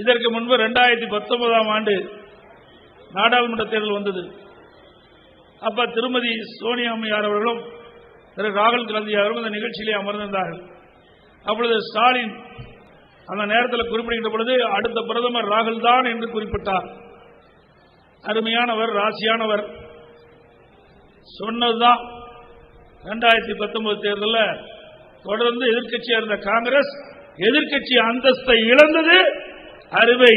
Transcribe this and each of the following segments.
இதற்கு முன்பு 2019ஆம் ஆண்டு நாடாளுமன்ற தேர்தல் வந்தது. அப்ப திருமதி சோனியா அம்மையார் அவர்களும் திரு ராகுல் காந்தி அவர்களும் இந்த நிகழ்ச்சியிலே அமர்ந்திருந்தார்கள். அப்பொழுது ஸ்டாலின் அந்த நேரத்தில் குறிப்பிடுகின்ற பொழுது அடுத்த பிரதமர் ராகுல் தான் என்று குறிப்பிட்டார். அருமையானவர், ராசியானவர். சொன்னதுதான் 2019 தேர்தலில் தொடர்ந்து எதிர்க்கட்சியாக இருந்த காங்கிரஸ் எதிர்க்கட்சி அந்தஸ்தை இழந்தது. அருமை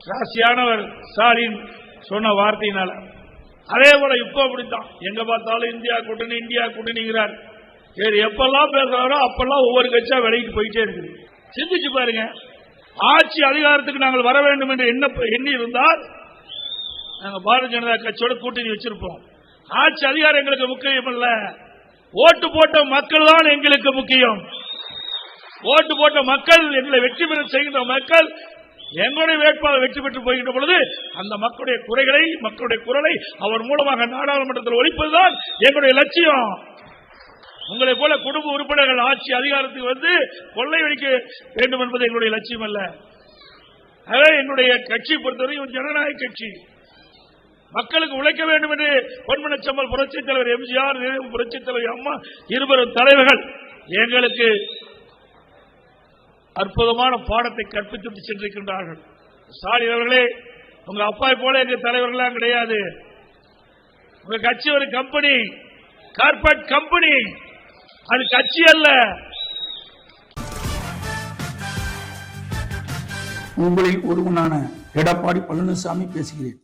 ராசியானவர் ஸ்டாலின் சொன்ன வார்த்தையினால. அதே போல இப்போ அப்படித்தான், எங்க பார்த்தாலும் இந்தியா கூட்டணி இந்தியா கூட்டணிங்கிறார். வேறு எப்பெல்லாம் பேசுறாரோ அப்பெல்லாம் ஒவ்வொரு கட்சியா விலைக்கு போயிட்டே இருக்குது. சிந்திச்சு பாருங்க, ஆட்சி அதிகாரத்துக்கு நாங்கள் வர வேண்டும் என்று எண்ணி இருந்தால் நாங்கள் பாரதிய ஜனதா கட்சியோட கூட்டணி வச்சிருப்போம். ஆட்சி அதிகாரம் எங்களுக்கு முக்கியம் அல்ல, ஓட்டு போட்ட மக்கள் தான் எங்களுக்கு முக்கியம். ஓட்டு போட்ட மக்கள், எங்களை வெற்றி பெற செய்கின்ற மக்கள், எங்களுடைய வேட்பாளர் வெற்றி பெற்று போகின்ற பொழுது அந்த மக்களுடைய குறைகளை, மக்களுடைய குரலை அவர் மூலமாக நாடாளுமன்றத்தில் ஒழிப்பதுதான் எங்களுடைய லட்சியம். உங்களை போல குடும்ப உறுப்பினர்கள் ஆட்சி அதிகாரத்துக்கு வந்து கொள்ளையடிக்க வேண்டும் என்பது எங்களுடைய லட்சியம் அல்ல. அதே எங்களுடைய கட்சி பொறுத்தவரை ஜனநாயக கட்சி, மக்களுக்கு உழைக்க வேண்டும் என்று பொன்மனச்செம்மல் புரட்சித் தலைவர் எம்ஜிஆர், புரட்சித் தலைவர் அம்மா இருவரும் தலைவர்கள் எங்களுக்கு அற்புதமான பாடத்தை கற்பித்து சென்றிருக்கின்றார்கள். ஸ்டாலின் அவர்களே, உங்க அப்பா போல எங்க தலைவர்களாம் கிடையாது. உங்க கட்சி ஒரு கம்பெனி, கார்பரேட் கம்பெனி, அது கட்சி அல்ல. உங்களில் ஒருவனான எடப்பாடி பழனிசாமி பேசுகிறேன்.